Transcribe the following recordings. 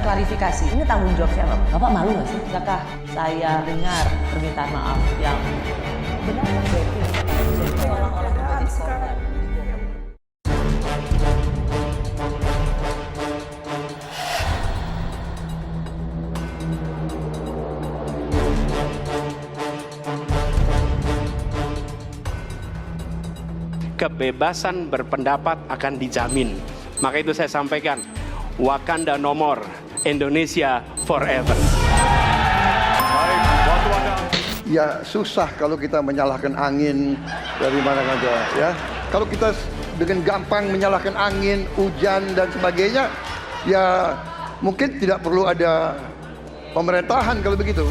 klarifikasi. Ini tanggung jawab siapa? Bapak malu nggak sih? Apakah saya dengar permintaan maaf yang benar terjadi? Seolah-olah sekarang. Kebebasan berpendapat akan dijamin. Maka itu saya sampaikan, Wakanda no more, Indonesia forever. Ya susah kalau kita menyalahkan angin dari mana saja ya. Kalau kita dengan gampang menyalahkan angin, hujan dan sebagainya, ya mungkin tidak perlu ada pemerintahan kalau begitu.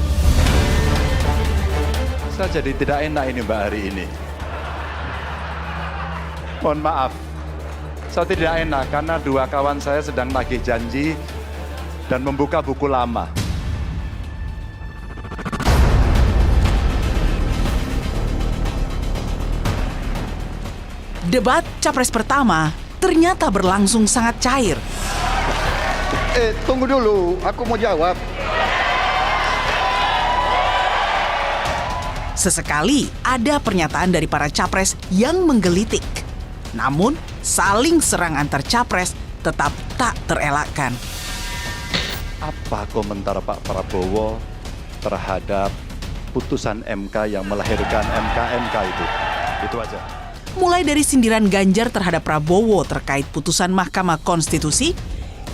Saya jadi tidak enak ini Mbak hari ini. Mohon maaf, saya tidak enak karena dua kawan saya sedang nagih janji dan membuka buku lama. Debat Capres pertama ternyata berlangsung sangat cair. Tunggu dulu, aku mau jawab. Sesekali ada pernyataan dari para capres yang menggelitik. Namun, saling serang antar capres tetap tak terelakkan. Apa komentar Pak Prabowo terhadap putusan MK yang melahirkan MK itu? Itu aja. Mulai dari sindiran Ganjar terhadap Prabowo terkait putusan Mahkamah Konstitusi,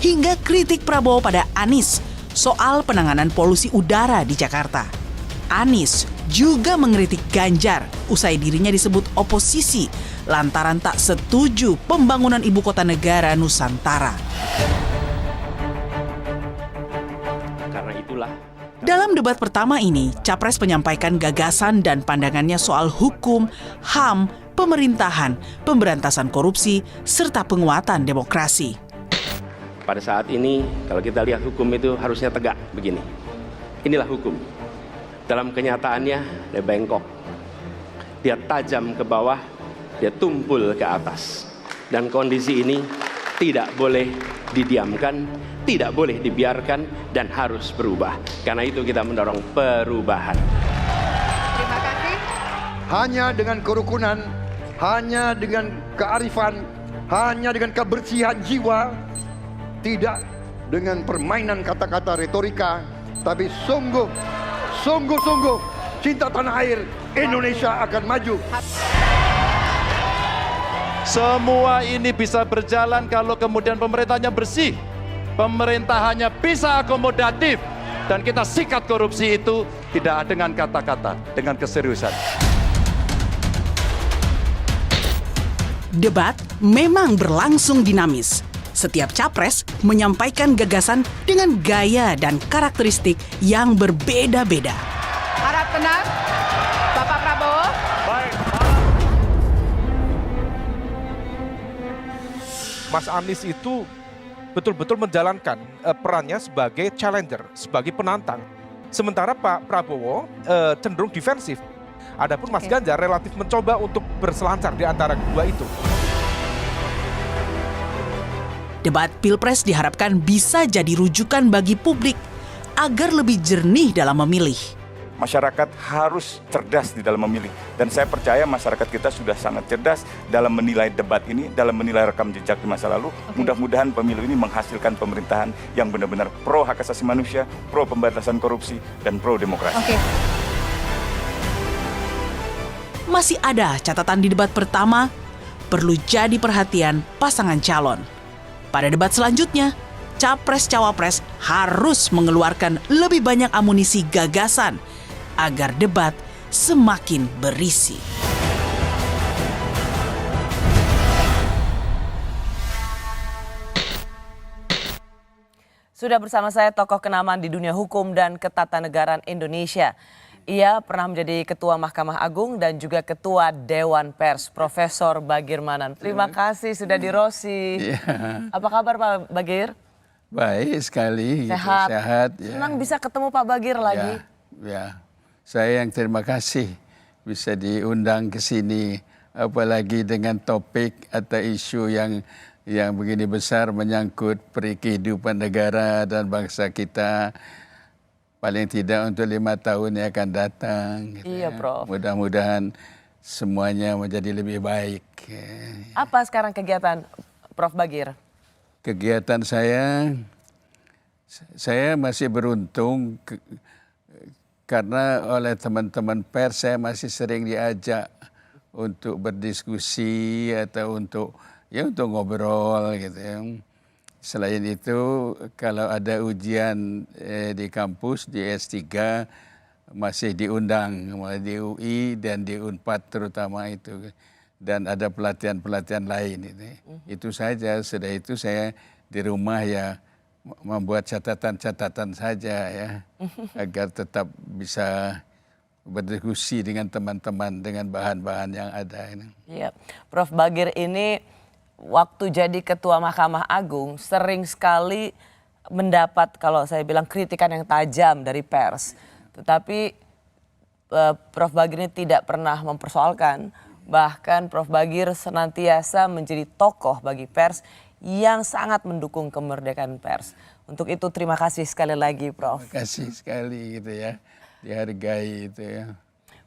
hingga kritik Prabowo pada Anies soal penanganan polusi udara di Jakarta. Anies juga mengkritik Ganjar usai dirinya disebut oposisi lantaran tak setuju pembangunan ibu kota negara Nusantara. Karena itulah, Dalam debat pertama ini, Capres menyampaikan gagasan dan pandangannya soal hukum, HAM, pemerintahan, pemberantasan korupsi, serta penguatan demokrasi. pada saat ini kalau kita lihat hukum itu harusnya tegak begini. Inilah hukum. Dalam kenyataannya dia bengkok, dia tajam ke bawah, dia tumpul ke atas. Dan kondisi ini tidak boleh didiamkan, tidak boleh dibiarkan, dan harus berubah. Karena itu kita mendorong perubahan. Terima kasih. Hanya dengan kerukunan, hanya dengan kearifan, hanya dengan kebersihan jiwa, tidak dengan permainan kata-kata retorika, tapi sungguh cinta tanah air Indonesia akan maju. Semua ini bisa berjalan kalau kemudian pemerintahnya bersih, pemerintahannya bisa akomodatif, dan kita sikat korupsi itu tidak dengan kata-kata, dengan keseriusan. Debat memang berlangsung dinamis. Setiap capres menyampaikan gagasan dengan gaya dan karakteristik yang berbeda-beda. Harap tenang, Bapak Prabowo. Mas Anies itu betul-betul menjalankan perannya sebagai challenger, sebagai penantang. Sementara Pak Prabowo cenderung defensif. Adapun Mas Ganjar relatif mencoba untuk berselancar di antara kedua itu. Debat Pilpres diharapkan bisa jadi rujukan bagi publik agar lebih jernih dalam memilih. Masyarakat harus cerdas di dalam memilih. Dan saya percaya masyarakat kita sudah sangat cerdas dalam menilai debat ini, dalam menilai rekam jejak di masa lalu. Mudah-mudahan pemilu ini menghasilkan pemerintahan yang benar-benar pro hak asasi manusia, pro pemberantasan korupsi, dan pro demokrasi. Masih ada catatan di debat pertama, perlu jadi perhatian pasangan calon. Pada debat selanjutnya, Capres-Cawapres harus mengeluarkan lebih banyak amunisi gagasan agar debat semakin berisi. Sudah bersama saya tokoh kenamaan di dunia hukum dan ketatanegaraan Indonesia. Ia pernah menjadi Ketua Mahkamah Agung dan juga Ketua Dewan Pers, Profesor Bagir Manan. Terima kasih sudah di Rosi. Apa kabar Pak Bagir? Baik sekali. Sehat. Gitu, sehat ya. Senang bisa ketemu Pak Bagir lagi. Ya, saya yang terima kasih bisa diundang ke sini, apalagi dengan topik atau isu yang yang begini besar menyangkut peri kehidupan negara dan bangsa kita, paling tidak untuk 5 tahun yang akan datang. Gitu Iya, Prof. Mudah-mudahan semuanya menjadi lebih baik. Apa sekarang kegiatan Prof Bagir? Kegiatan saya masih beruntung karena oleh teman-teman pers saya masih sering diajak untuk berdiskusi atau untuk ngobrol gitu ya. Selain itu kalau ada ujian di kampus di S3 masih diundang di UI dan di Unpad terutama itu, dan ada pelatihan-pelatihan lain itu saja. Sudah itu saya di rumah ya membuat catatan-catatan saja ya agar tetap bisa berdiskusi dengan teman-teman dengan bahan-bahan yang ada ini. Iya, Prof Bagir ini waktu jadi Ketua Mahkamah Agung sering sekali mendapat, kalau saya bilang, kritikan yang tajam dari pers. Tetapi Prof Bagir ini tidak pernah mempersoalkan. Bahkan Prof Bagir senantiasa menjadi tokoh bagi pers yang sangat mendukung kemerdekaan pers. Untuk itu terima kasih sekali lagi, Prof. Terima kasih sekali gitu ya, dihargai itu ya.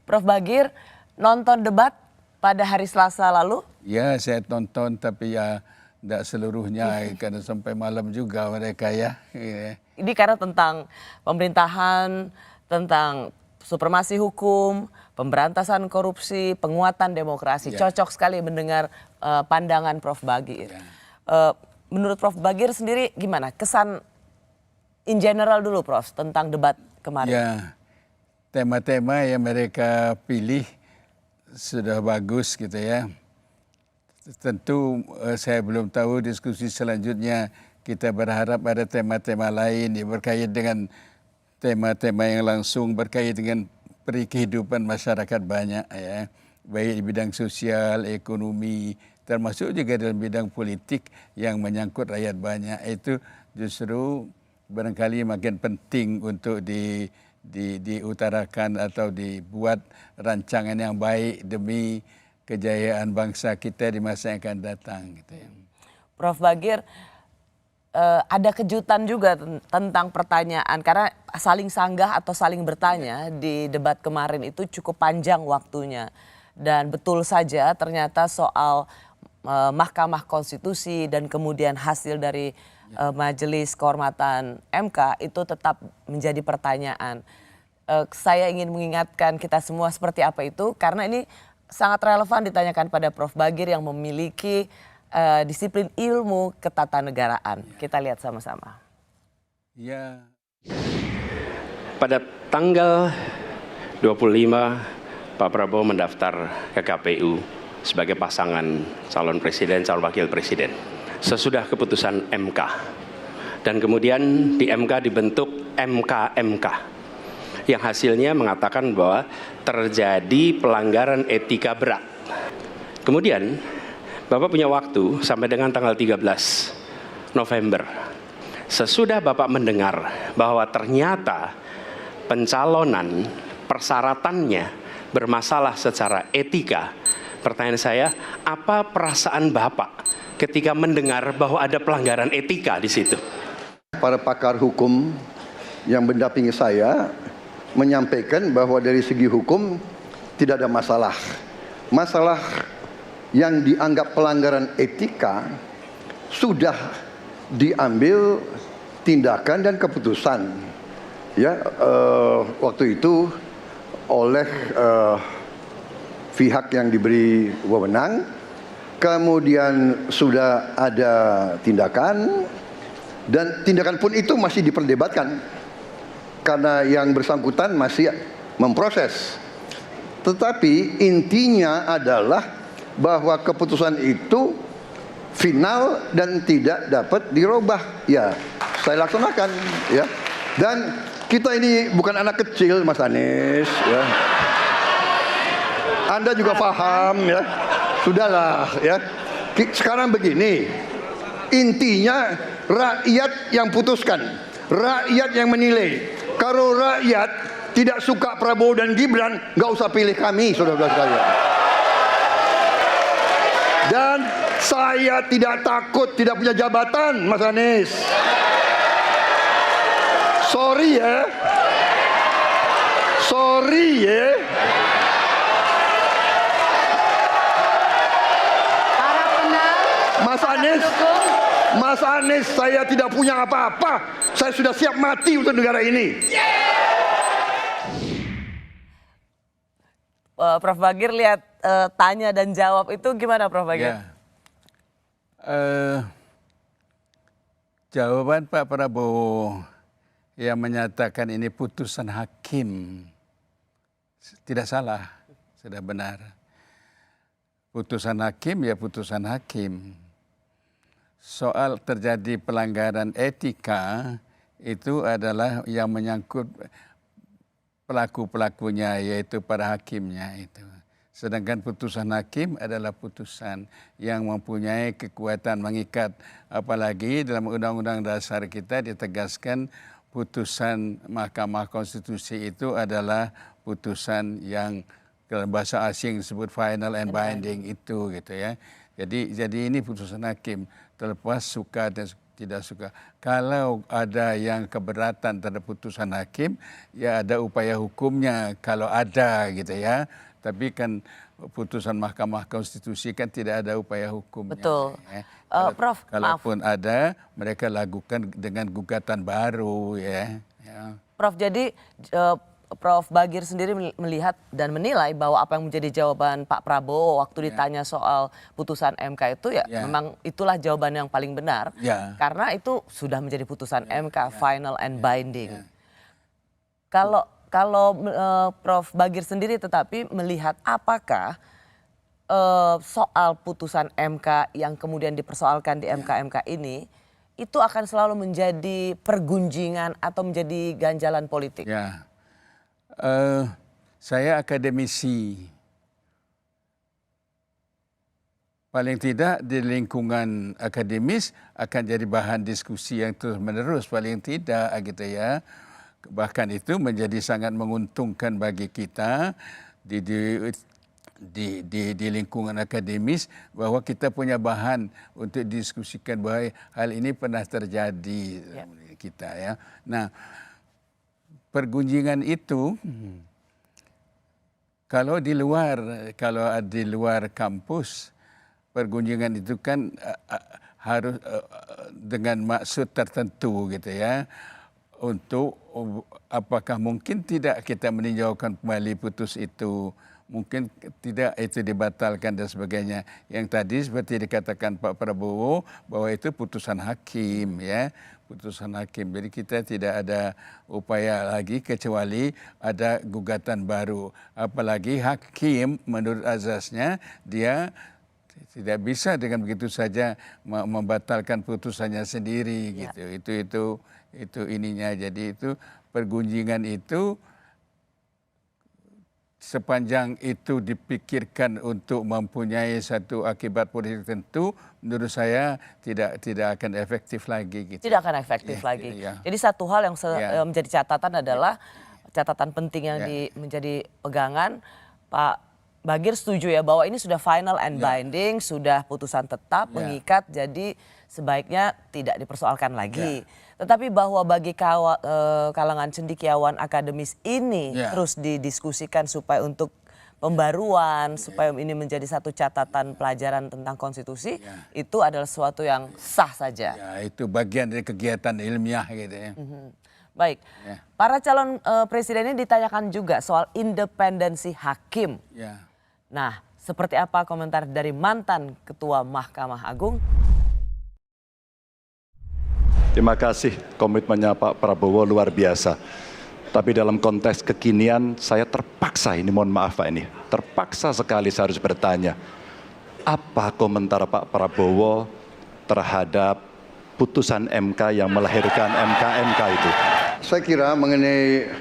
Prof Bagir nonton debat pada hari Selasa lalu? Ya, saya tonton tapi ya tidak seluruhnya karena sampai malam juga mereka ya. Ini karena tentang pemerintahan, tentang supremasi hukum, pemberantasan korupsi, penguatan demokrasi. Ya. Cocok sekali mendengar pandangan Prof Bagir. Ya. Menurut Prof Bagir sendiri gimana? Kesan in general dulu, Prof, tentang debat kemarin. Ya, tema-tema yang mereka pilih sudah bagus gitu ya. Tentu saya belum tahu diskusi selanjutnya. Kita berharap ada tema-tema lain yang berkait dengan tema-tema yang langsung berkait dengan kehidupan masyarakat banyak ya. Baik di bidang sosial, ekonomi, termasuk juga dalam bidang politik yang menyangkut rakyat banyak. Itu justru barangkali makin penting untuk diutarakan atau dibuat rancangan yang baik demi kejayaan bangsa kita di masa yang akan datang. Gitu ya. Prof Bagir, ada kejutan juga tentang pertanyaan, karena saling sanggah atau saling bertanya di debat kemarin itu cukup panjang waktunya. Dan betul saja ternyata soal Mahkamah Konstitusi dan kemudian hasil dari Majelis Kehormatan MK itu tetap menjadi pertanyaan. Saya ingin mengingatkan kita semua seperti apa itu, karena ini sangat relevan ditanyakan pada Prof Bagir yang memiliki disiplin ilmu ketatanegaraan. Kita lihat sama-sama. Ya. Pada tanggal 25 Pak Prabowo mendaftar ke KPU sebagai pasangan calon presiden, calon wakil presiden. Sesudah keputusan MK. Dan kemudian di MK dibentuk MK yang hasilnya mengatakan bahwa terjadi pelanggaran etika berat. Kemudian Bapak punya waktu sampai dengan tanggal 13 November. Sesudah Bapak mendengar bahwa ternyata pencalonan persyaratannya bermasalah secara etika, pertanyaan saya, apa perasaan Bapak ketika mendengar bahwa ada pelanggaran etika di situ? Para pakar hukum yang mendampingi saya menyampaikan bahwa dari segi hukum tidak ada masalah. Masalah yang dianggap pelanggaran etika sudah diambil tindakan dan keputusan. Ya, waktu itu oleh pihak yang diberi wewenang, kemudian sudah ada tindakan, dan tindakan pun itu masih diperdebatkan karena yang bersangkutan masih memproses. Tetapi intinya adalah bahwa keputusan itu final dan tidak dapat dirubah. Ya, saya laksanakan ya. Dan kita ini bukan anak kecil, Mas Anies ya. Anda juga paham ya. Sudahlah ya. Sekarang begini. Intinya rakyat yang putuskan, rakyat yang menilai. Kalau rakyat tidak suka Prabowo dan Gibran, nggak usah pilih kami, saudara-saudara sekalian. Dan Saya tidak takut tidak punya jabatan, Mas Anies. Sorry ya. Sorry ya. Mas Anies, saya tidak punya apa-apa. Saya sudah siap mati untuk negara ini. Prof Bagir lihat tanya dan jawab itu gimana, Prof Bagir? Ya. Jawaban Pak Prabowo yang menyatakan ini putusan hakim tidak salah, sudah benar. Putusan hakim ya putusan hakim. Soal terjadi pelanggaran etika itu adalah yang menyangkut pelaku-pelakunya, yaitu para hakimnya itu. Sedangkan putusan hakim adalah putusan yang mempunyai kekuatan mengikat. Apalagi dalam Undang-Undang Dasar kita ditegaskan putusan Mahkamah Konstitusi itu adalah putusan yang dalam bahasa asing disebut final and binding itu gitu ya. Jadi ini putusan hakim, terlepas suka dan tidak suka. Kalau ada yang keberatan terhadap putusan hakim, ya ada upaya hukumnya kalau ada gitu ya. Tapi kan putusan Mahkamah Konstitusi kan tidak ada upaya hukumnya. Betul. Ya. Prof, kalaupun ada, mereka lakukan dengan gugatan baru ya. Prof, jadi Prof Bagir sendiri melihat dan menilai bahwa apa yang menjadi jawaban Pak Prabowo waktu ditanya soal putusan MK itu ya memang itulah jawaban yang paling benar. Karena itu sudah menjadi putusan MK, final and binding. Kalau Prof Bagir sendiri tetapi melihat apakah soal putusan MK yang kemudian dipersoalkan di MK-MK ini itu akan selalu menjadi pergunjingan atau menjadi ganjalan politik? Ya. Saya akademisi. Paling tidak di lingkungan akademis akan jadi bahan diskusi yang terus menerus, paling tidak gitu ya. Bahkan itu menjadi sangat menguntungkan bagi kita di lingkungan akademis bahwa kita punya bahan untuk diskusikan bahwa hal ini pernah terjadi kita ya. Nah, pergunjingan itu kalau di luar kampus, pergunjingan itu kan harus dengan maksud tertentu gitu ya, untuk apakah mungkin tidak kita meninjaukan kembali putus itu, mungkin tidak itu dibatalkan dan sebagainya. Yang tadi seperti dikatakan Pak Prabowo bahwa itu putusan hakim ya, putusan hakim. Jadi kita tidak ada upaya lagi kecuali ada gugatan baru. Apalagi hakim menurut azasnya dia tidak bisa dengan begitu saja membatalkan putusannya sendiri gitu. Itu ininya. Jadi itu pergunjingan itu sepanjang itu dipikirkan untuk mempunyai satu akibat politik tentu, menurut saya tidak akan efektif lagi. Gitu. Tidak akan efektif lagi. Jadi satu hal yang menjadi catatan adalah catatan penting yang menjadi pegangan Pak Bagir setuju ya bahwa ini sudah final and binding, sudah putusan tetap mengikat, jadi sebaiknya tidak dipersoalkan lagi. Tetapi bahwa bagi kalangan cendekiawan akademis ini terus didiskusikan supaya untuk pembaruan, supaya ini menjadi satu catatan pelajaran tentang konstitusi, itu adalah sesuatu yang sah saja. Ya, itu bagian dari kegiatan ilmiah gitu ya. Baik, para calon presiden ini ditanyakan juga soal independensi hakim. Nah, seperti apa komentar dari mantan Ketua Mahkamah Agung? Terima kasih, komitmennya Pak Prabowo luar biasa. Tapi dalam konteks kekinian saya terpaksa, ini mohon maaf Pak ini, terpaksa sekali saya harus bertanya. Apa komentar Pak Prabowo terhadap putusan MK yang melahirkan MK-MK itu? Saya kira mengenai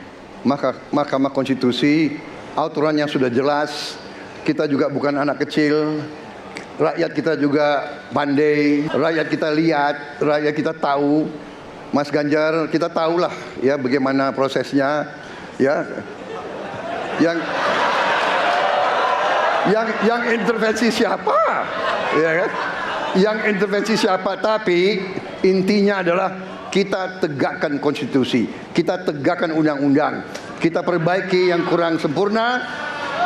Mahkamah Konstitusi, aturannya sudah jelas. Kita juga bukan anak kecil, rakyat kita juga pandai, rakyat kita lihat, rakyat kita tahu. Mas Ganjar, kita tahulah ya bagaimana prosesnya, ya. Yang intervensi siapa, ya kan? yang intervensi siapa, tapi intinya adalah kita tegakkan konstitusi, kita tegakkan undang-undang, kita perbaiki yang kurang sempurna,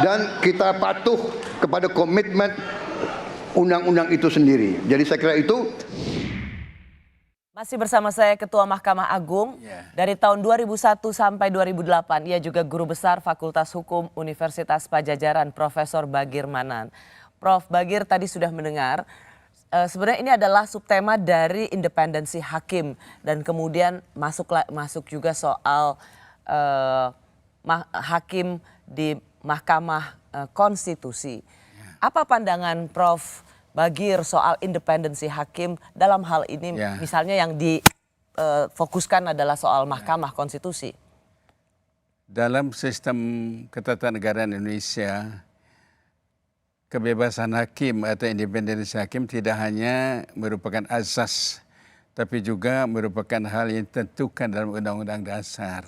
dan kita patuh kepada komitmen undang-undang itu sendiri. Jadi saya kira itu. Masih bersama saya Ketua Mahkamah Agung dari tahun 2001 sampai 2008. Ia juga Guru Besar Fakultas Hukum Universitas Padjadjaran, Profesor Bagir Manan. Prof. Bagir tadi sudah mendengar, sebenarnya ini adalah subtema dari independensi hakim. Dan kemudian masuk juga soal hakim di Mahkamah Konstitusi. Apa pandangan Prof. Bagir soal independensi hakim dalam hal ini, misalnya yang difokuskan adalah soal Mahkamah Konstitusi? Dalam sistem ketatanegaraan Indonesia, kebebasan hakim atau independensi hakim tidak hanya merupakan asas, tapi juga merupakan hal yang ditentukan dalam Undang-Undang Dasar.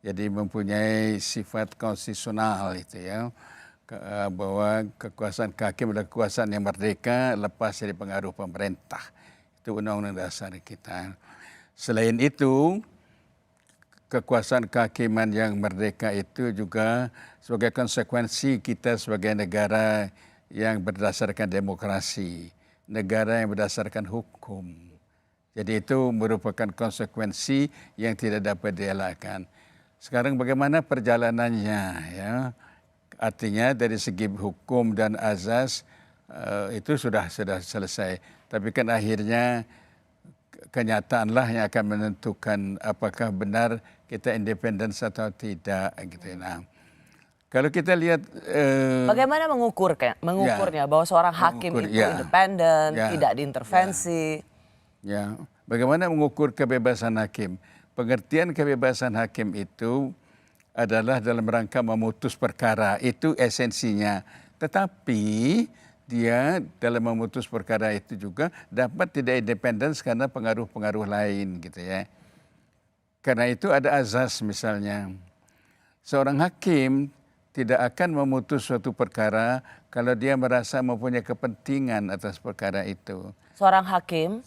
Jadi mempunyai sifat konstitusional itu ya. Bahwa kekuasaan hakim adalah kekuasaan yang merdeka lepas dari pengaruh pemerintah. Itu undang-undang dasar kita. Selain itu, kekuasaan kehakiman yang merdeka itu juga sebagai konsekuensi kita sebagai negara yang berdasarkan demokrasi, negara yang berdasarkan hukum. Jadi itu merupakan konsekuensi yang tidak dapat dielakkan. Sekarang bagaimana perjalanannya ya? Artinya dari segi hukum dan azas itu sudah selesai. Tapi kan akhirnya kenyataanlah yang akan menentukan apakah benar kita independen atau tidak. Gitu. Nah, kalau kita lihat bagaimana mengukurnya bahwa seorang hakim itu independen, tidak diintervensi. Ya, bagaimana mengukur kebebasan hakim? Pengertian kebebasan hakim itu adalah dalam rangka memutus perkara, itu esensinya. Tetapi dia dalam memutus perkara itu juga dapat tidak independen karena pengaruh-pengaruh lain gitu ya. Karena itu ada azas misalnya. Seorang hakim tidak akan memutus suatu perkara kalau dia merasa mempunyai kepentingan atas perkara itu. Seorang hakim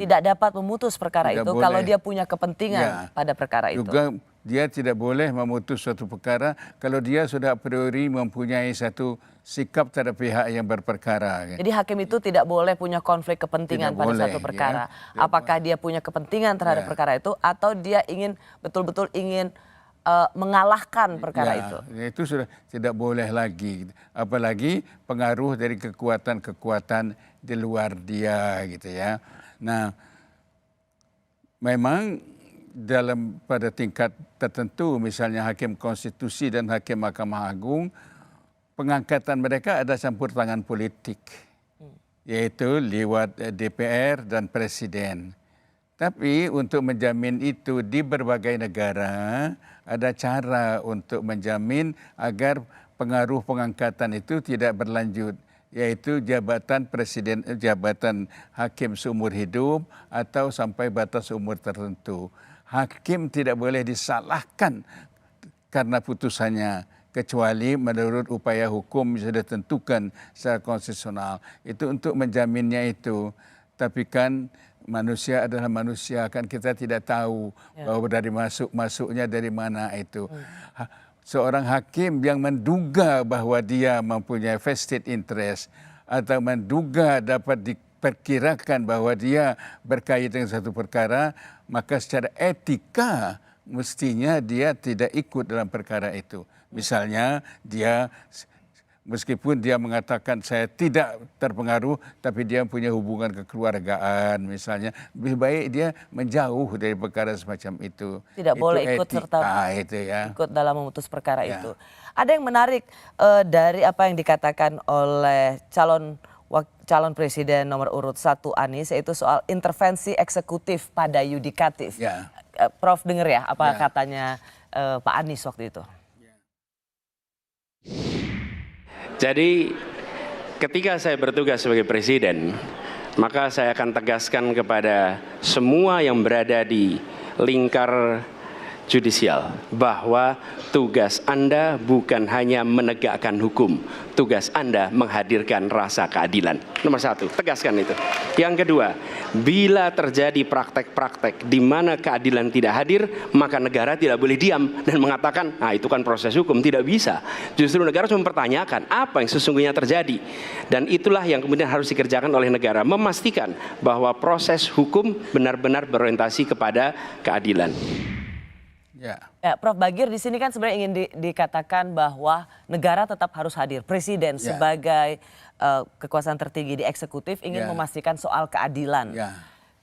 tidak dapat memutus perkara itu kalau dia punya kepentingan pada perkara itu. Juga dia tidak boleh memutus suatu perkara kalau dia sudah a priori mempunyai satu sikap terhadap pihak yang berperkara. Jadi hakim itu tidak boleh punya konflik kepentingan pada suatu perkara. Ya. Apakah dia punya kepentingan terhadap perkara itu atau dia ingin betul-betul ingin mengalahkan perkara itu? Itu sudah tidak boleh lagi. Apalagi pengaruh dari kekuatan-kekuatan di luar dia gitu ya. Nah, memang pada tingkat tertentu misalnya hakim konstitusi dan hakim Mahkamah Agung, pengangkatan mereka ada campur tangan politik, yaitu lewat DPR dan Presiden. Tapi untuk menjamin itu di berbagai negara ada cara untuk menjamin agar pengaruh pengangkatan itu tidak berlanjut, yaitu jabatan presiden, jabatan hakim seumur hidup atau sampai batas umur tertentu. Hakim tidak boleh disalahkan karena putusannya, kecuali menurut upaya hukum yang sudah ditentukan secara konstitusional. Itu untuk menjaminnya itu. Tapi kan manusia adalah manusia, kan kita tidak tahu bahwa dari masuknya dari mana itu. Seorang hakim yang menduga bahwa dia mempunyai vested interest atau menduga dapat diperkirakan bahwa dia berkaitan dengan satu perkara, maka secara etika mestinya dia tidak ikut dalam perkara itu. Misalnya dia meskipun dia mengatakan saya tidak terpengaruh, tapi dia punya hubungan kekeluargaan misalnya, lebih baik dia menjauh dari perkara semacam itu. Tidak boleh ikut serta ikut dalam memutus perkara itu. Ada yang menarik dari apa yang dikatakan oleh calon presiden nomor urut 1 Anies, yaitu soal intervensi eksekutif pada yudikatif. Prof dengar ya apa katanya Pak Anies waktu itu? Jadi ketika saya bertugas sebagai presiden, maka saya akan tegaskan kepada semua yang berada di lingkar judisial bahwa tugas Anda bukan hanya menegakkan hukum, tugas Anda menghadirkan rasa keadilan. Nomor satu, tegaskan itu. Yang kedua, bila terjadi praktek-praktek di mana keadilan tidak hadir, maka negara tidak boleh diam dan mengatakan, nah itu kan proses hukum. Tidak bisa. Justru negara harus mempertanyakan apa yang sesungguhnya terjadi. Dan itulah yang kemudian harus dikerjakan oleh negara, memastikan bahwa proses hukum benar-benar berorientasi kepada keadilan. Ya, Prof. Bagir di sini kan sebenarnya ingin dikatakan bahwa negara tetap harus hadir. Presiden sebagai kekuasaan tertinggi di eksekutif ingin memastikan soal keadilan.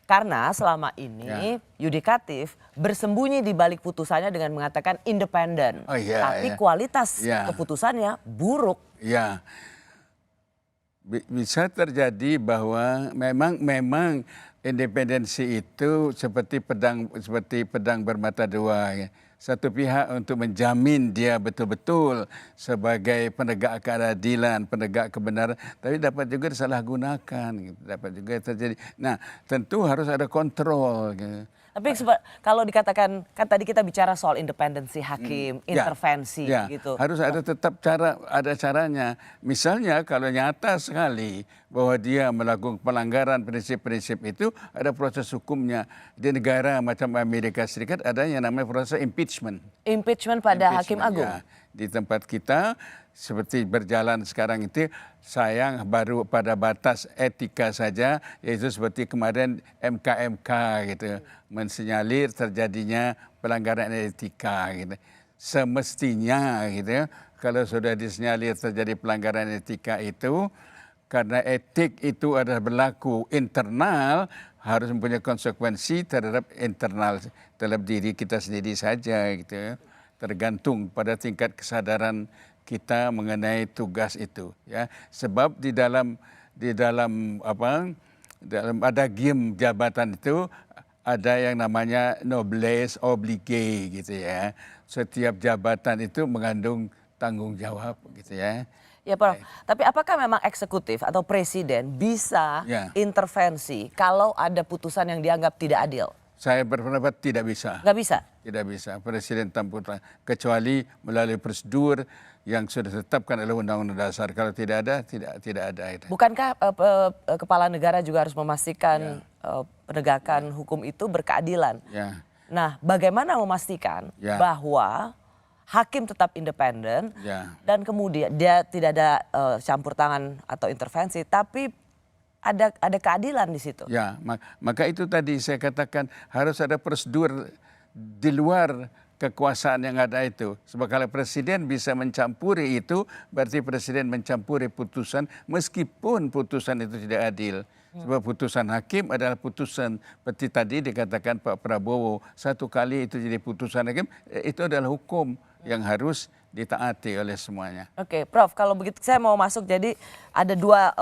Karena selama ini yudikatif bersembunyi di balik putusannya dengan mengatakan independen. Tapi kualitas keputusannya buruk. Ya, bisa terjadi bahwa memang independensi itu seperti pedang bermata dua. Ya. Satu pihak untuk menjamin dia betul-betul sebagai penegak keadilan, penegak kebenaran, tapi dapat juga disalahgunakan, gitu. Dapat juga terjadi. Nah, tentu harus ada kontrol. Gitu. Tapi kalau dikatakan, kan tadi kita bicara soal independensi hakim, intervensi gitu. Harus ada tetap ada caranya. Misalnya kalau nyata sekali bahwa dia melakukan pelanggaran prinsip-prinsip itu, ada proses hukumnya. Di negara macam Amerika Serikat ada yang namanya proses impeachment. Impeachment pada hakim agung. Ya. Di tempat kita seperti berjalan sekarang itu sayang baru pada batas etika saja, yaitu seperti kemarin MK gitu mensinyalir terjadinya pelanggaran etika gitu. Semestinya gitu kalau sudah disinyalir terjadi pelanggaran etika itu, karena etik itu adalah berlaku internal, harus mempunyai konsekuensi terhadap internal terhadap diri kita sendiri saja gitu. Tergantung pada tingkat kesadaran kita mengenai tugas itu, ya. Sebab di dalam adagium jabatan itu ada yang namanya noblesse oblige gitu ya. Setiap jabatan itu mengandung tanggung jawab gitu ya. Ya Prof, tapi apakah memang eksekutif atau presiden bisa intervensi kalau ada putusan yang dianggap tidak adil? Saya berpendapat tidak bisa. Nggak bisa? Tidak bisa. Presiden tanpa kecuali melalui prosedur yang sudah ditetapkan oleh Undang-Undang Dasar. Kalau tidak ada, tidak ada. Bukankah kepala negara juga harus memastikan penegakan hukum itu berkeadilan? Nah, bagaimana memastikan bahwa hakim tetap independen dan kemudian dia tidak ada campur tangan atau intervensi, tapi ada keadilan di situ. Ya, maka itu tadi saya katakan harus ada prosedur di luar kekuasaan yang ada itu. Sebab kalau presiden bisa mencampuri itu, berarti presiden mencampuri putusan meskipun putusan itu tidak adil. Sebab putusan hakim adalah putusan seperti tadi dikatakan Pak Prabowo, satu kali itu jadi putusan hakim, itu adalah hukum yang harus ditaati oleh semuanya. Oke, Prof, kalau begitu saya mau masuk, jadi ada dua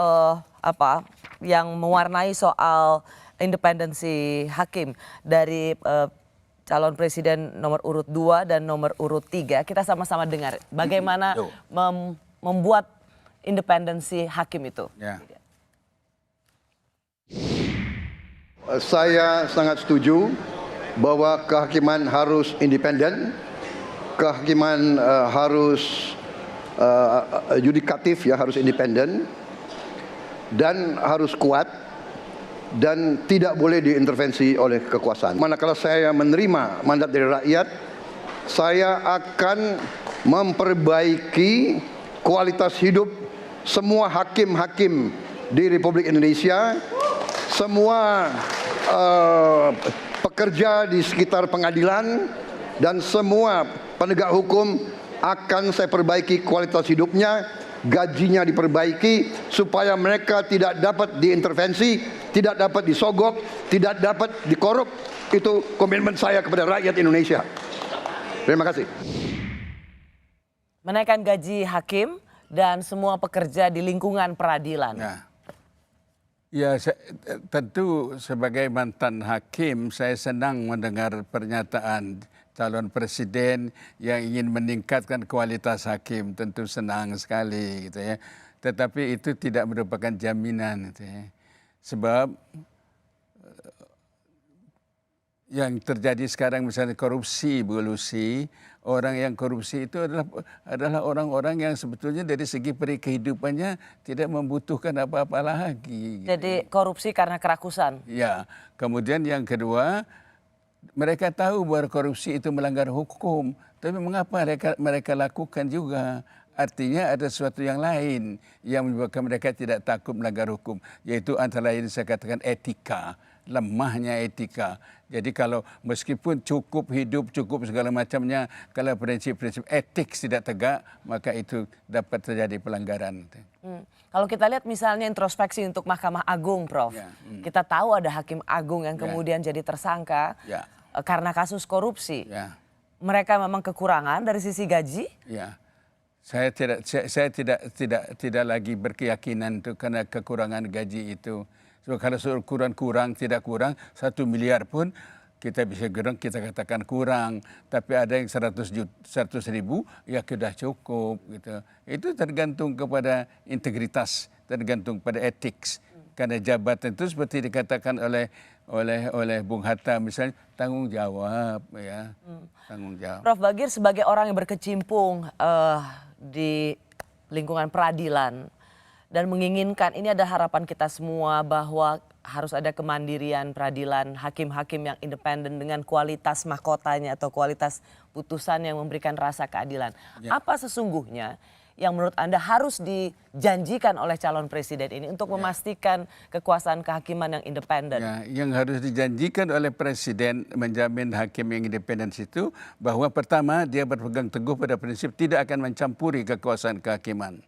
yang mewarnai soal independensi hakim dari calon presiden nomor urut 2 dan nomor urut 3. Kita sama-sama dengar bagaimana membuat independensi hakim itu. Saya sangat setuju bahwa kehakiman harus independen, kehakiman harus yudikatif, harus independen dan harus kuat dan tidak boleh diintervensi oleh kekuasaan. Manakala saya menerima mandat dari rakyat, saya akan memperbaiki kualitas hidup semua hakim-hakim di Republik Indonesia, semua pekerja di sekitar pengadilan dan semua penegak hukum akan saya perbaiki kualitas hidupnya, gajinya diperbaiki supaya mereka tidak dapat diintervensi, tidak dapat disogok, tidak dapat dikorup. Itu komitmen saya kepada rakyat Indonesia. Terima kasih. Menaikkan gaji hakim dan semua pekerja di lingkungan peradilan. Ya, tentu sebagai mantan hakim saya senang mendengar pernyataan calon presiden yang ingin meningkatkan kualitas hakim, tentu senang sekali gitu ya. Tetapi itu tidak merupakan jaminan gitu ya. Sebab yang terjadi sekarang misalnya korupsi, Bu Lucy, orang yang korupsi itu adalah orang-orang yang sebetulnya dari segi kehidupannya tidak membutuhkan apa-apa lagi. Jadi korupsi karena kerakusan. Ya, kemudian yang kedua, mereka tahu bahwa korupsi itu melanggar hukum, tapi mengapa mereka lakukan juga? Artinya ada sesuatu yang lain yang menyebabkan mereka tidak takut melanggar hukum, yaitu antara lain saya katakan etika, lemahnya etika. Jadi kalau meskipun cukup hidup, cukup segala macamnya, kalau prinsip-prinsip etik tidak tegak, maka itu dapat terjadi pelanggaran. Kalau kita lihat misalnya introspeksi untuk Mahkamah Agung, Prof. Ya, Kita tahu ada Hakim Agung yang kemudian jadi tersangka karena kasus korupsi. Ya. Mereka memang kekurangan dari sisi gaji? Ya. Saya tidak lagi berkeyakinan itu karena kekurangan gaji itu. So, kalau kurang tidak kurang 1 miliar pun kita bisa kita katakan kurang. Tapi ada yang 100 ribu ya sudah cukup gitu. Itu tergantung kepada integritas, tergantung pada etik. Karena jabatan itu seperti dikatakan oleh Bung Hatta misalnya tanggung jawab ya, tanggung jawab. Prof Bagir sebagai orang yang berkecimpung di lingkungan peradilan dan menginginkan, ini ada harapan kita semua bahwa harus ada kemandirian peradilan, hakim-hakim yang independen dengan kualitas mahkotanya atau kualitas putusan yang memberikan rasa keadilan. Apa sesungguhnya yang menurut Anda harus dijanjikan oleh calon presiden ini untuk memastikan kekuasaan kehakiman yang independen? Yang harus dijanjikan oleh presiden menjamin hakim yang independen itu bahwa pertama dia berpegang teguh pada prinsip tidak akan mencampuri kekuasaan kehakiman.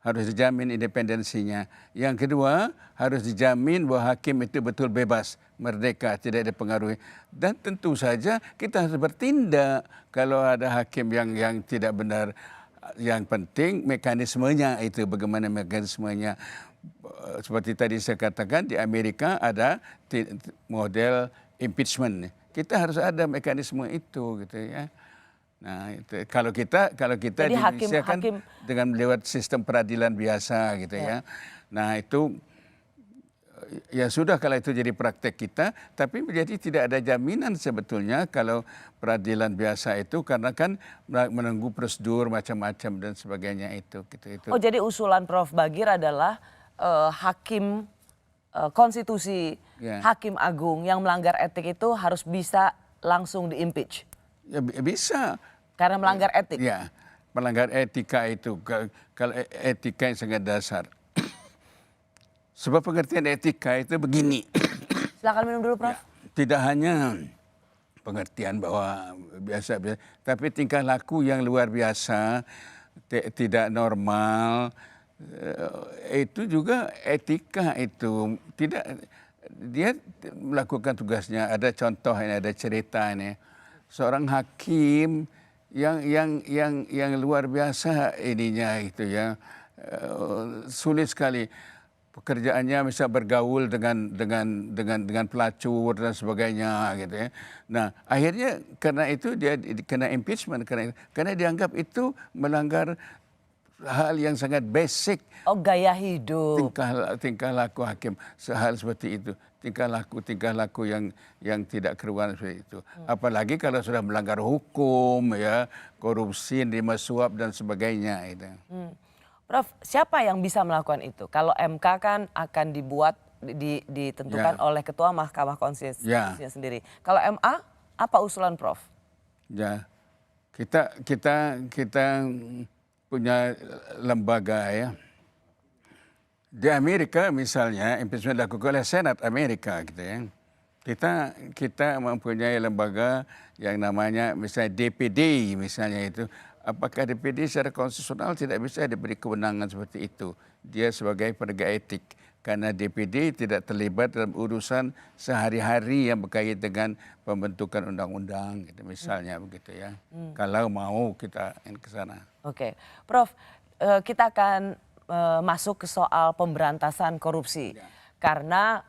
Harus dijamin independensinya. Yang kedua, harus dijamin bahwa hakim itu betul bebas, merdeka, tidak dipengaruhi. Dan tentu saja kita harus bertindak kalau ada hakim yang tidak benar. Yang penting mekanismenya itu, bagaimana mekanismenya. Seperti tadi saya katakan di Amerika ada model impeachment. Kita harus ada mekanisme itu gitu ya. Nah, itu kalau kita di Indonesia kan dengan lewat sistem peradilan biasa gitu ya. Nah, itu ya sudah kalau itu jadi praktek kita, tapi menjadi tidak ada jaminan sebetulnya kalau peradilan biasa itu karena kan menunggu prosedur macam-macam dan sebagainya itu gitu. Oh, jadi usulan Prof Bagir adalah hakim konstitusi, hakim agung yang melanggar etik itu harus bisa langsung di-impeach. Ya bisa. Karena melanggar etik. Ya, melanggar etika itu. Kalau etika yang sangat dasar. Sebab pengertian etika itu begini. Silakan minum dulu, Prof. Ya, tidak hanya pengertian bahwa biasa, tapi tingkah laku yang luar biasa, tidak normal, itu juga etika itu. Tidak, dia melakukan tugasnya. Ada contoh ini, ada cerita ini. Seorang hakim yang luar biasa ininya itu ya, sulit sekali pekerjaannya, bisa bergaul dengan pelacur dan sebagainya gitu ya. Nah, akhirnya karena itu dia kena impeachment karena dianggap itu melanggar hal yang sangat basic. Oh, gaya hidup. Tingkah laku hakim, hal seperti itu. Tingkah laku yang tidak keruan seperti itu. Apalagi kalau sudah melanggar hukum ya, korupsi, nerima suap dan sebagainya itu. Prof, siapa yang bisa melakukan itu? Kalau MK kan akan ditentukan oleh Ketua Mahkamah Konstitusi sendiri. Kalau MA, apa usulan Prof? Ya, kita punya lembaga ya. Di Amerika misalnya impeachment dilakukan oleh Senat Amerika gitu ya. Kita mempunyai lembaga yang namanya misalnya DPD misalnya itu. Apakah DPD secara konstitusional tidak bisa diberi kewenangan seperti itu? Dia sebagai penegak etik. Karena DPD tidak terlibat dalam urusan sehari-hari yang berkait dengan pembentukan undang-undang gitu, misalnya begitu ya. Kalau mau kita ke sana. Oke, Prof, kita akan masuk ke soal pemberantasan korupsi. Karena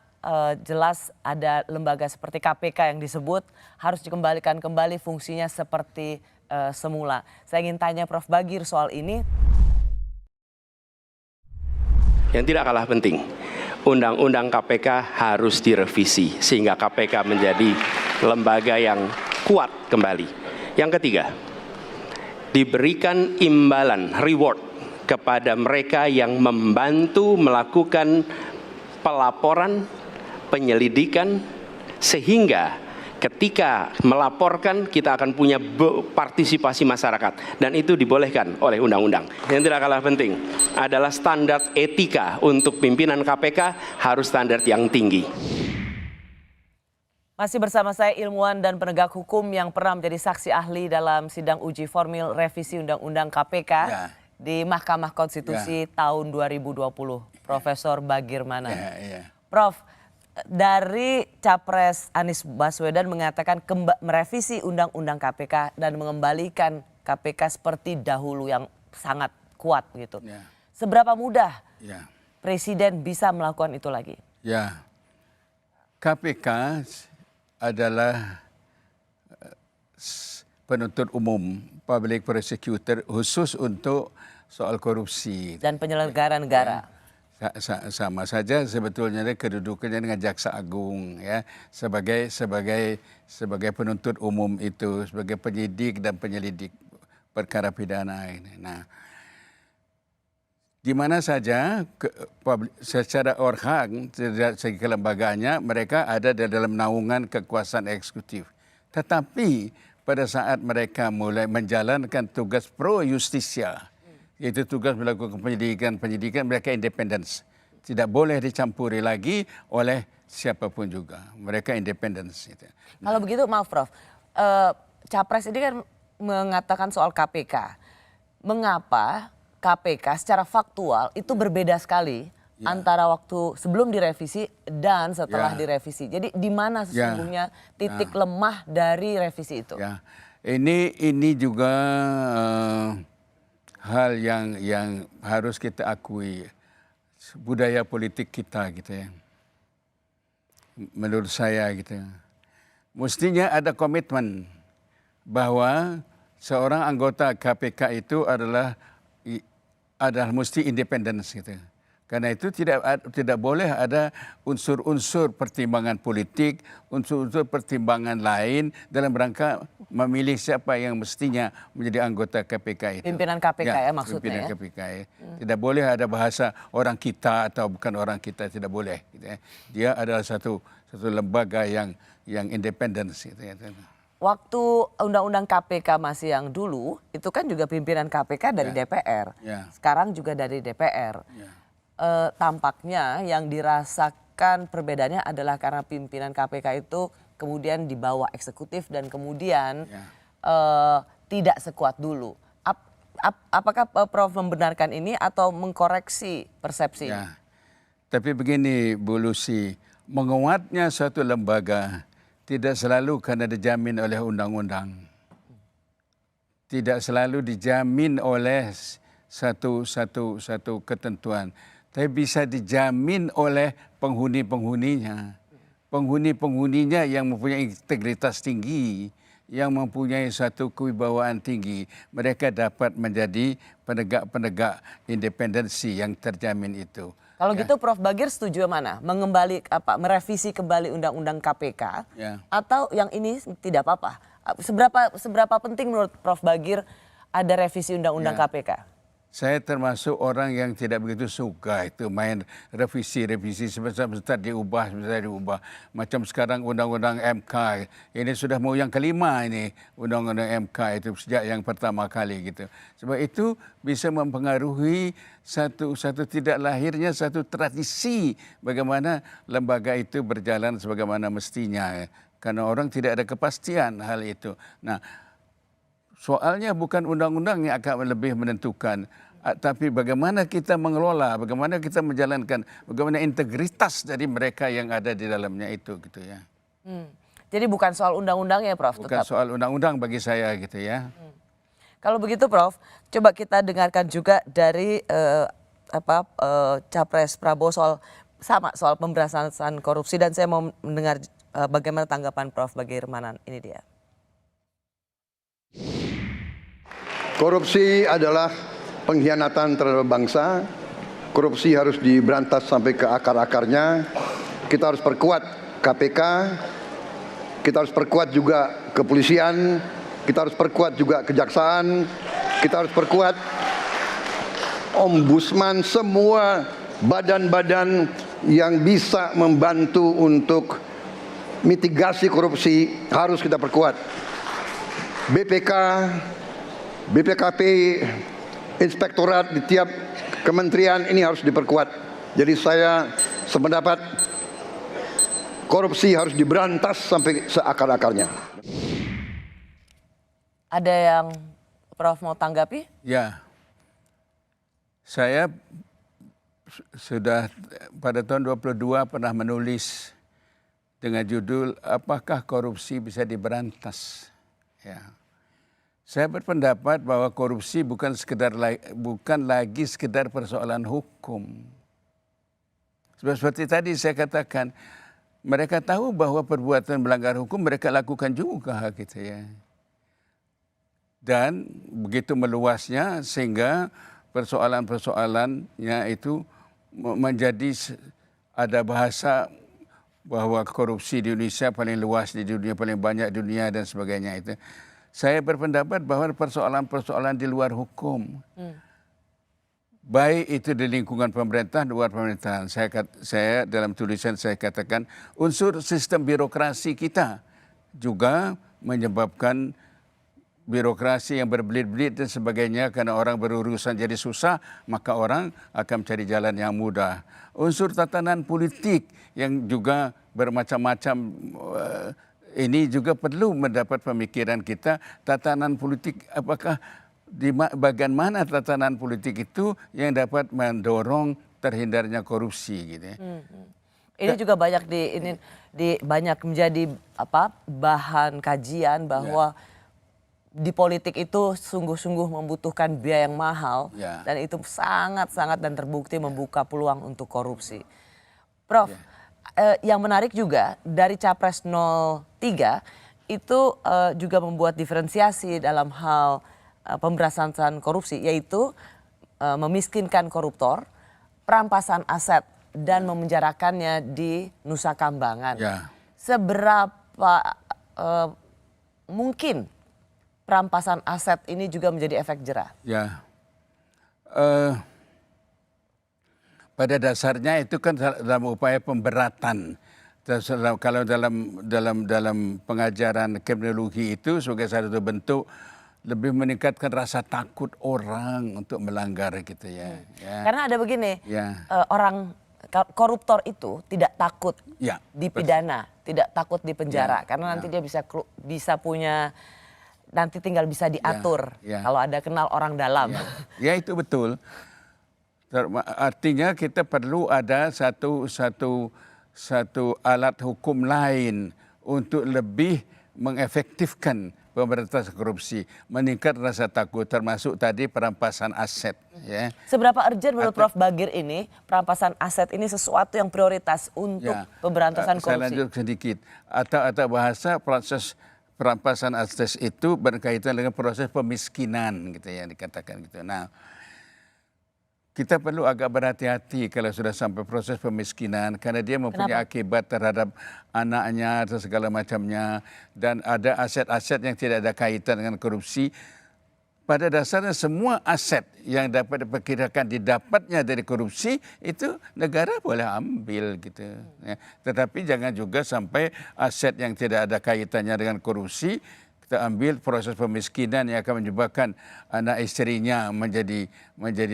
jelas ada lembaga seperti KPK yang disebut harus dikembalikan kembali fungsinya seperti semula. Saya ingin tanya Prof Bagir soal ini. Yang tidak kalah penting, Undang-Undang KPK harus direvisi sehingga KPK menjadi lembaga yang kuat kembali. Yang ketiga, diberikan imbalan, reward kepada mereka yang membantu melakukan pelaporan, penyelidikan, sehingga ketika melaporkan kita akan punya partisipasi masyarakat, dan itu dibolehkan oleh undang-undang. Yang tidak kalah penting adalah standar etika untuk pimpinan KPK harus standar yang tinggi. Masih bersama saya ilmuwan dan penegak hukum yang pernah menjadi saksi ahli dalam sidang uji formil revisi Undang-Undang KPK di Mahkamah Konstitusi tahun 2020, Profesor Bagir Manan. Prof, dari Capres Anies Baswedan mengatakan merevisi Undang-Undang KPK dan mengembalikan KPK seperti dahulu yang sangat kuat gitu. Seberapa mudah Presiden bisa melakukan itu lagi? Ya, KPK adalah penuntut umum, public prosecutor khusus untuk soal korupsi. Dan penyelenggara negara. Sama saja sebetulnya kedudukannya dengan Jaksa Agung ya, sebagai penuntut umum itu, sebagai penyidik dan penyelidik perkara pidana ini. Nah, di mana saja secara organ dari segi kelembagaannya mereka ada di dalam naungan kekuasaan eksekutif. Tetapi pada saat mereka mulai menjalankan tugas pro justisia, yaitu tugas melakukan penyidikan mereka independen. Tidak boleh dicampuri lagi oleh siapapun juga. Mereka independen. Kalau begitu maaf Prof, Capres ini kan mengatakan soal KPK. Mengapa KPK secara faktual itu berbeda sekali antara waktu sebelum direvisi dan setelah direvisi. Jadi di mana sesungguhnya titik lemah dari revisi itu? Ya. Ini juga hal yang harus kita akui, budaya politik kita gitu ya. Menurut saya gitu ya. Mestinya ada komitmen bahwa seorang anggota KPK itu adalah mesti independen gitu. Karena itu tidak boleh ada unsur-unsur pertimbangan politik, unsur-unsur pertimbangan lain dalam rangka memilih siapa yang mestinya menjadi anggota KPK itu. Pimpinan KPK ya maksudnya pimpinan ya? KPK ya. Tidak boleh ada bahasa orang kita atau bukan orang kita, tidak boleh. Gitu ya. Dia adalah satu lembaga yang independen. Gitu ya. Waktu Undang-Undang KPK masih yang dulu, itu kan juga pimpinan KPK dari DPR. Sekarang juga dari DPR. Tampaknya yang dirasakan perbedaannya adalah karena pimpinan KPK itu kemudian di bawah eksekutif dan kemudian tidak sekuat dulu. Apakah Prof membenarkan ini atau mengkoreksi persepsi? Ya. Tapi begini Bu Lucy, menguatnya suatu lembaga tidak selalu karena dijamin oleh undang-undang. Tidak selalu dijamin oleh satu ketentuan. Tapi bisa dijamin oleh penghuni-penghuninya. Penghuni-penghuninya yang mempunyai integritas tinggi, yang mempunyai satu kewibawaan tinggi, mereka dapat menjadi penegak-penegak independensi yang terjamin itu. Kalau gitu Prof Bagir setuju mana? Merevisi kembali Undang-Undang KPK atau yang ini tidak apa-apa? Seberapa penting menurut Prof Bagir ada revisi Undang-Undang KPK? Saya termasuk orang yang tidak begitu suka itu main revisi sebentar diubah. Macam sekarang Undang-Undang MK, ini sudah mau yang kelima ini Undang-Undang MK itu sejak yang pertama kali gitu. Sebab itu bisa mempengaruhi satu tidak lahirnya satu tradisi bagaimana lembaga itu berjalan sebagaimana mestinya. Karena orang tidak ada kepastian hal itu. Nah, soalnya bukan undang-undang yang akan lebih menentukan, tapi bagaimana kita mengelola, bagaimana kita menjalankan, bagaimana integritas dari mereka yang ada di dalamnya itu gitu ya. Jadi bukan soal undang-undang ya Prof? Bukan soal undang-undang bagi saya gitu ya. Kalau begitu Prof, coba kita dengarkan juga dari Capres Prabowo soal pemberantasan korupsi, dan saya mau mendengar bagaimana tanggapan Prof Bagir Manan. Ini dia. Korupsi adalah pengkhianatan terhadap bangsa. Korupsi harus diberantas sampai ke akar-akarnya. Kita harus perkuat KPK. kita harus perkuat juga kepolisian, kita harus perkuat juga kejaksaan, kita harus perkuat ombudsman, semua badan-badan yang bisa membantu untuk mitigasi korupsi harus kita perkuat. BPK, BPKP, inspektorat di tiap kementerian ini harus diperkuat. Jadi saya sependapat korupsi harus diberantas sampai seakar-akarnya. Ada yang Prof mau tanggapi? Ya, saya sudah pada tahun 22 pernah menulis dengan judul Apakah Korupsi Bisa Diberantas? Ya. Saya berpendapat bahwa korupsi bukan lagi sekedar persoalan hukum. Seperti tadi saya katakan, mereka tahu bahwa perbuatan melanggar hukum mereka lakukan juga gitu ya. Dan begitu meluasnya sehingga persoalan-persoalannya itu menjadi ada bahasa bahwa korupsi di Indonesia paling luas di dunia, paling banyak di dunia dan sebagainya itu. Saya berpendapat bahwa persoalan-persoalan di luar hukum, baik itu di lingkungan pemerintah, luar pemerintahan. Saya dalam tulisan saya katakan unsur sistem birokrasi kita juga menyebabkan birokrasi yang berbelit-belit dan sebagainya, karena orang berurusan jadi susah, maka orang akan mencari jalan yang mudah. Unsur tatanan politik yang juga bermacam-macam, ini juga perlu mendapat pemikiran kita. Tatanan politik, apakah di bagian mana tatanan politik itu yang dapat mendorong terhindarnya korupsi gitu ya. Ini juga banyak banyak menjadi bahan kajian bahwa di politik itu sungguh-sungguh membutuhkan biaya yang mahal dan itu sangat-sangat dan terbukti membuka peluang untuk korupsi. Prof, yang menarik juga dari Capres 03 itu juga membuat diferensiasi dalam hal pemberantasan korupsi, yaitu memiskinkan koruptor, perampasan aset dan memenjarakannya di Nusa Kambangan. Seberapa mungkin perampasan aset ini juga menjadi efek jerah? Ya, pada dasarnya itu kan dalam upaya pemberatan. Kalau dalam pengajaran kriminologi itu sebagai satu bentuk lebih meningkatkan rasa takut orang untuk melanggar gitu ya. Karena ada begini, orang koruptor itu tidak takut dipidana, tidak takut dipenjara, karena nanti dia bisa punya. Nanti tinggal bisa diatur kalau ada kenal orang dalam. Ya itu betul. Artinya kita perlu ada satu alat hukum lain untuk lebih mengefektifkan pemberantasan korupsi, meningkat rasa takut, termasuk tadi perampasan aset. Ya. Seberapa urgent menurut Prof Bagir ini perampasan aset ini sesuatu yang prioritas untuk pemberantasan korupsi? Saya lanjut sedikit. Atau bahasa proses perampasan aset itu berkaitan dengan proses pemiskinan gitu ya dikatakan gitu. Nah, kita perlu agak berhati-hati kalau sudah sampai proses pemiskinan karena dia mempunyai akibat terhadap anaknya atau segala macamnya, dan ada aset-aset yang tidak ada kaitan dengan korupsi. Pada dasarnya semua aset yang dapat diperkirakan didapatnya dari korupsi itu negara boleh ambil gitu. Ya. Tetapi jangan juga sampai aset yang tidak ada kaitannya dengan korupsi kita ambil, proses pemiskinan yang akan menyebabkan anak istrinya menjadi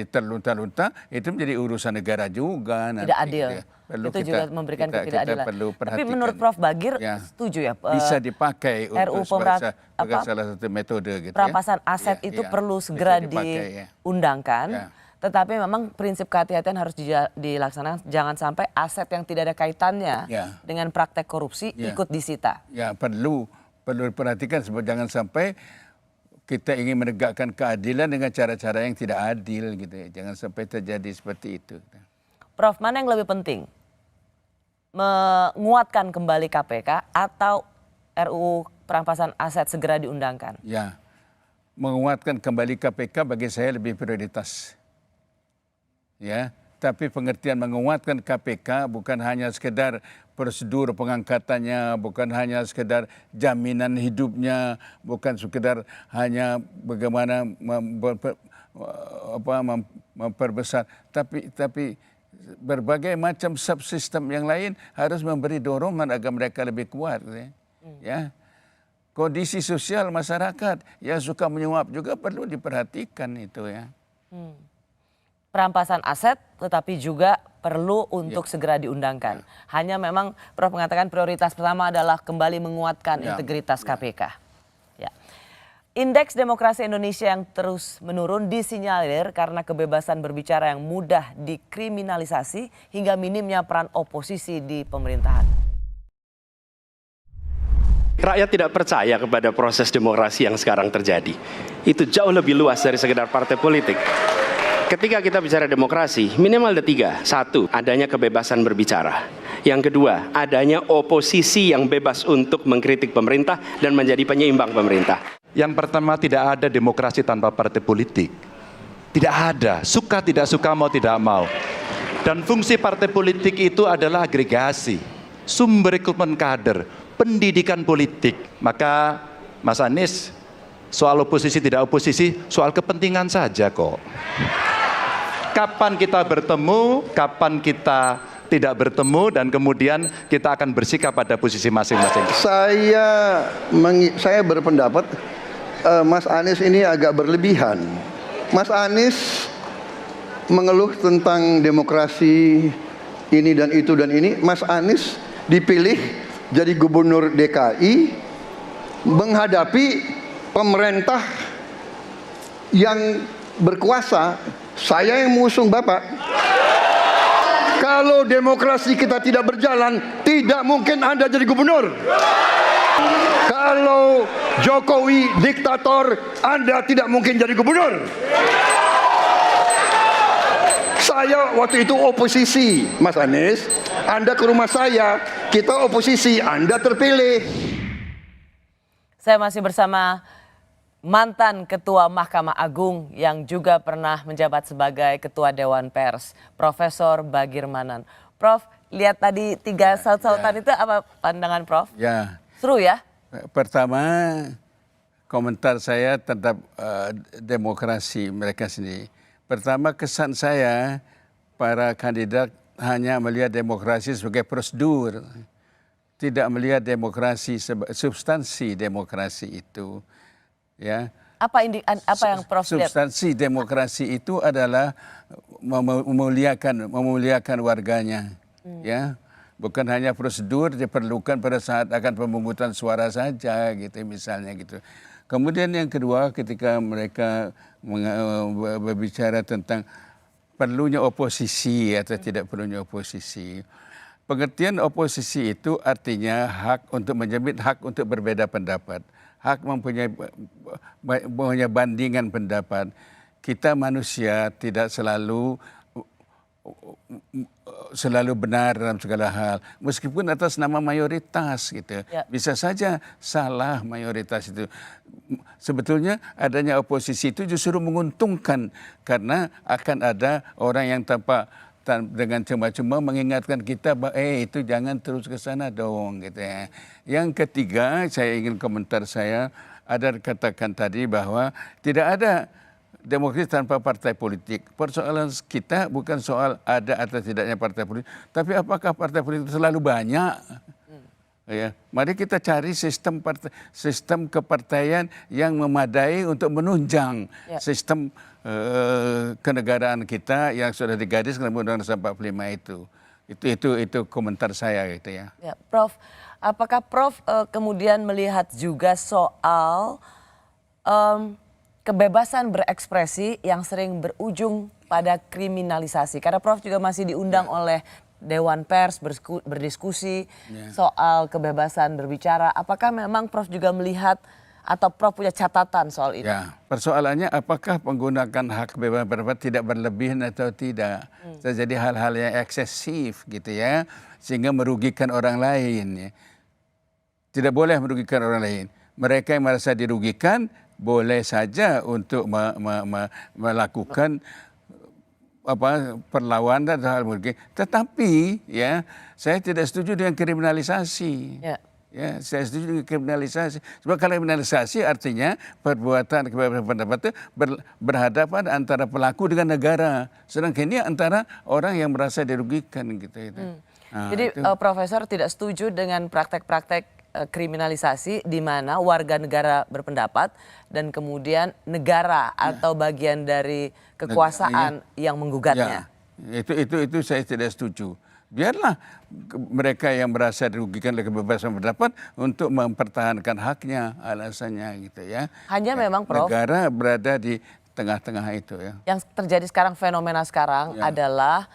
terlunta-lunta, itu menjadi urusan negara juga. Tidak adil. Itu juga memberikan ketidakadilan. Tapi menurut Prof Bagir setuju ya? Bisa dipakai untuk sebagai salah satu metode gitu. Perampasan aset itu perlu segera diundangkan. Tetapi memang prinsip kehati-hatian harus dilaksanakan. Jangan sampai aset yang tidak ada kaitannya dengan praktek korupsi ikut disita. Ya, perlu diperhatikan sebab jangan sampai kita ingin menegakkan keadilan dengan cara-cara yang tidak adil gitu ya. Jangan sampai terjadi seperti itu. Prof, mana yang lebih penting? Menguatkan kembali KPK atau RUU perampasan aset segera diundangkan? Ya, menguatkan kembali KPK bagi saya lebih prioritas. Ya, tapi pengertian menguatkan KPK bukan hanya sekedar prosedur pengangkatannya, bukan hanya sekedar jaminan hidupnya, bukan sekedar hanya bagaimana memperbesar, tapi berbagai macam subsistem yang lain harus memberi dorongan agar mereka lebih kuat. Ya. Kondisi sosial masyarakat yang suka menyuap juga perlu diperhatikan itu ya. Perampasan aset tetapi juga perlu untuk segera diundangkan. Hanya memang Prof mengatakan prioritas pertama adalah kembali menguatkan integritas KPK. Ya. Indeks demokrasi Indonesia yang terus menurun disinyalir karena kebebasan berbicara yang mudah dikriminalisasi hingga minimnya peran oposisi di pemerintahan. Rakyat tidak percaya kepada proses demokrasi yang sekarang terjadi. Itu jauh lebih luas dari sekedar partai politik. Ketika kita bicara demokrasi, minimal ada 3. 1, adanya kebebasan berbicara. Yang kedua, adanya oposisi yang bebas untuk mengkritik pemerintah dan menjadi penyeimbang pemerintah. Yang pertama, tidak ada demokrasi tanpa partai politik. Tidak ada, suka tidak suka, mau tidak mau. Dan fungsi partai politik itu adalah agregasi, sumber rekrutmen kader, pendidikan politik. Maka Mas Anies, soal oposisi tidak oposisi, soal kepentingan saja kok. Kapan kita bertemu, kapan kita tidak bertemu, dan kemudian kita akan bersikap pada posisi masing-masing. Saya berpendapat Mas Anies ini agak berlebihan. Mas Anies mengeluh tentang demokrasi ini dan itu dan ini. Mas Anies dipilih jadi gubernur DKI menghadapi pemerintah yang berkuasa. Saya yang mengusung Bapak. Kalau demokrasi kita tidak berjalan, tidak mungkin Anda jadi gubernur. Kalau Jokowi diktator, Anda tidak mungkin jadi gubernur. Saya waktu itu oposisi, Mas Anies. Anda ke rumah saya, kita oposisi, Anda terpilih. Saya masih bersama mantan Ketua Mahkamah Agung yang juga pernah menjabat sebagai Ketua Dewan Pers, Profesor Bagirmanan. Prof, lihat tadi 3 saut-sautan itu apa pandangan Prof? Ya. Seru ya? Pertama, komentar saya terhadap demokrasi mereka sendiri. Pertama, kesan saya para kandidat hanya melihat demokrasi sebagai prosedur, tidak melihat demokrasi substansi demokrasi itu. Ya. Apa yang Prof lihat? Substansi demokrasi itu adalah memuliakan warganya, ya. Bukan hanya prosedur diperlukan pada saat akan pemungutan suara saja, gitu misalnya gitu. Kemudian yang kedua, ketika mereka berbicara tentang perlunya oposisi atau tidak perlunya oposisi. Pengertian oposisi itu artinya hak untuk menjemit hak untuk berbeda pendapat. Hak mempunyai bandingan pendapat. Kita manusia tidak selalu benar dalam segala hal, meskipun atas nama mayoritas gitu. Ya. Bisa saja salah mayoritas itu. Sebetulnya adanya oposisi itu justru menguntungkan karena akan ada orang yang dengan cuma-cuma mengingatkan kita itu jangan terus ke sana dong gitu ya. Yang ketiga, saya ingin komentar saya ada katakan tadi bahwa tidak ada demokrasi tanpa partai politik. Persoalan kita bukan soal ada atau tidaknya partai politik, tapi apakah partai politik selalu banyak? Ya, mari kita cari sistem kepartaian yang memadai untuk menunjang sistem kenegaraan kita yang sudah digadis dalam Undang-Undang 45 itu komentar saya gitu ya. Ya, Prof, apakah Prof kemudian melihat juga soal kebebasan berekspresi yang sering berujung pada kriminalisasi? Karena Prof juga masih diundang oleh Dewan Pers berdiskusi soal kebebasan berbicara. Apakah memang Prof juga melihat atau Prof punya catatan soal itu? Ya, persoalannya apakah menggunakan hak kebebasan berpendapat tidak berlebihan atau tidak? Terjadi hal-hal yang eksesif gitu ya, sehingga merugikan orang lain. Ya. Tidak boleh merugikan orang lain. Mereka yang merasa dirugikan boleh saja untuk melakukan perlawanan dan hal mungkin. Tetapi ya saya tidak setuju dengan kriminalisasi. Ya. Ya, saya setuju dengan kriminalisasi. Sebab kriminalisasi artinya perbuatan kebebasan pendapat itu berhadapan antara pelaku dengan negara. Sedangkan ini antara orang yang merasa dirugikan gitu. Nah, jadi Profesor tidak setuju dengan praktek-praktek kriminalisasi di mana warga negara berpendapat dan kemudian negara atau bagian dari kekuasaan yang menggugatnya. Ya, itu saya tidak setuju. Biarlah mereka yang merasa dirugikan oleh kebebasan pendapat untuk mempertahankan haknya, alasannya gitu ya. Hanya memang Prof, negara berada di tengah-tengah itu ya. Yang terjadi sekarang, fenomena sekarang adalah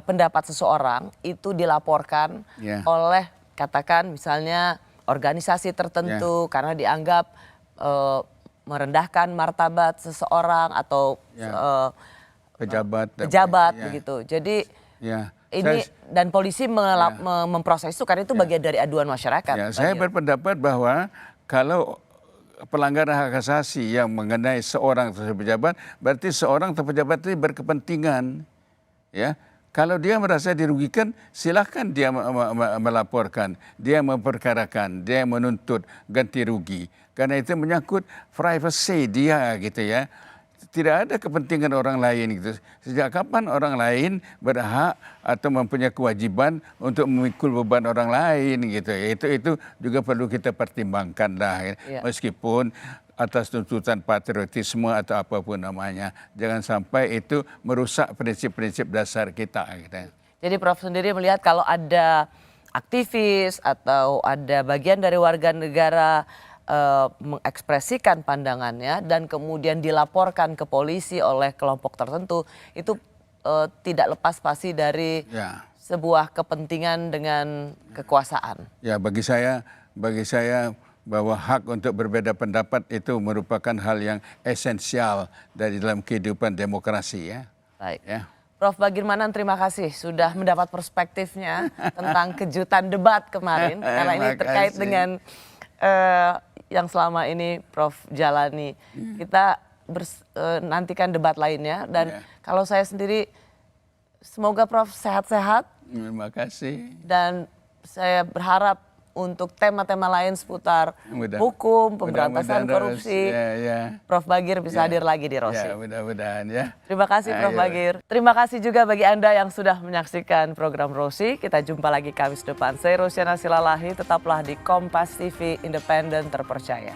pendapat seseorang itu dilaporkan oleh katakan misalnya organisasi tertentu karena dianggap merendahkan martabat seseorang atau pejabat begitu. Jadi ini dan polisi memproses itu karena itu bagian dari aduan masyarakat. Ya, saya berpendapat bahwa kalau pelanggaran hak asasi yang mengenai seorang pejabat, berarti seorang pejabat itu berkepentingan. Ya, kalau dia merasa dirugikan, silahkan dia melaporkan, dia memperkarakan, dia menuntut ganti rugi. Karena itu menyangkut privacy dia gitu ya. Tidak ada kepentingan orang lain gitu. Sejak kapan orang lain berhak atau mempunyai kewajiban untuk memikul beban orang lain gitu. Itu juga perlu kita pertimbangkan lah. Meskipun atas tuntutan patriotisme atau apapun namanya. Jangan sampai itu merusak prinsip-prinsip dasar kita gitu. Jadi Prof sendiri melihat kalau ada aktivis atau ada bagian dari warga negara mengekspresikan pandangannya dan kemudian dilaporkan ke polisi oleh kelompok tertentu, itu tidak lepas pasti dari sebuah kepentingan dengan kekuasaan. Ya, bagi saya bahwa hak untuk berbeda pendapat itu merupakan hal yang esensial dari dalam kehidupan demokrasi ya. Baik. Ya. Prof Bagirmanan, terima kasih sudah mendapat perspektifnya tentang kejutan debat kemarin karena ini terkait dengan yang selama ini Prof jalani. Kita nantikan debat lainnya dan kalau saya sendiri semoga Prof sehat-sehat. Terima kasih. Dan saya berharap untuk tema-tema lain seputar hukum, pemberantasan korupsi, Prof Bagir bisa hadir lagi di Rosi. Ya, mudah-mudahan ya. Terima kasih Prof Bagir. Terima kasih juga bagi Anda yang sudah menyaksikan program Rosi. Kita jumpa lagi Kamis depan. Saya Rosyana Silalahi, tetaplah di Kompas TV, independen terpercaya.